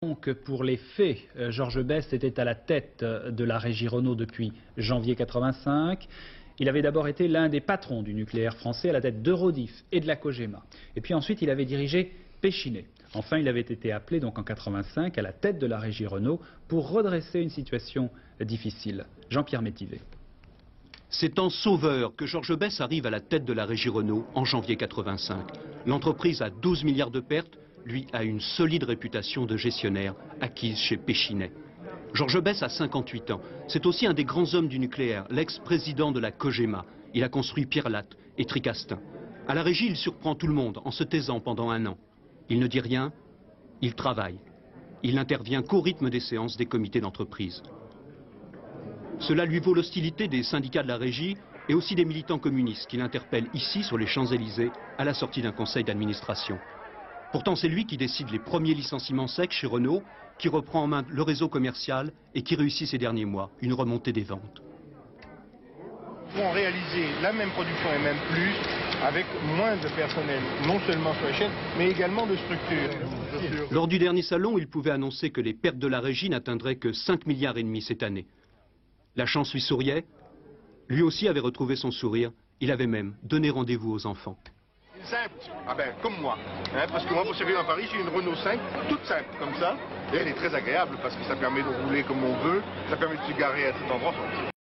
donc pour les faits. Georges Best était à la tête de la régie Renault depuis janvier 85. Il avait d'abord été l'un des patrons du nucléaire français à la tête d'Eurodif et de la Cogema. Et puis ensuite, il avait dirigé Péchinet. Enfin, il avait été appelé donc en 85 à la tête de la régie Renault pour redresser une situation difficile. Jean-Pierre Métivet. C'est en sauveur que Georges Best arrive à la tête de la régie Renault en janvier 85. L'entreprise a 12 milliards de pertes, lui a une solide réputation de gestionnaire acquise chez Péchinet. Georges Best a 58 ans. C'est aussi un des grands hommes du nucléaire, l'ex-président de la Cogema. Il a construit Pierre Latte et Tricastin. À la régie, il surprend tout le monde en se taisant pendant un an. Il ne dit rien, il travaille. Il n'intervient qu'au rythme des séances des comités d'entreprise. Cela lui vaut l'hostilité des syndicats de la régie et aussi des militants communistes qui l'interpellent ici sur les Champs-Élysées à la sortie d'un conseil d'administration. Pourtant, c'est lui qui décide les premiers licenciements secs chez Renault, qui reprend en main le réseau commercial et qui réussit ces derniers mois une remontée des ventes. Pour réaliser la même production et même plus avec moins de personnel, non seulement sur les chaînes, mais également de structure. Lors du dernier salon, il pouvait annoncer que les pertes de la régie n'atteindraient que 5,5 milliards cette année. La chance lui souriait, lui aussi avait retrouvé son sourire, il avait même donné rendez-vous aux enfants. Simple, ah ben comme moi, parce que moi pour circuler dans Paris j'ai une Renault 5, toute simple comme ça, et elle est très agréable parce que ça permet de rouler comme on veut, ça permet de se garer à tout endroit.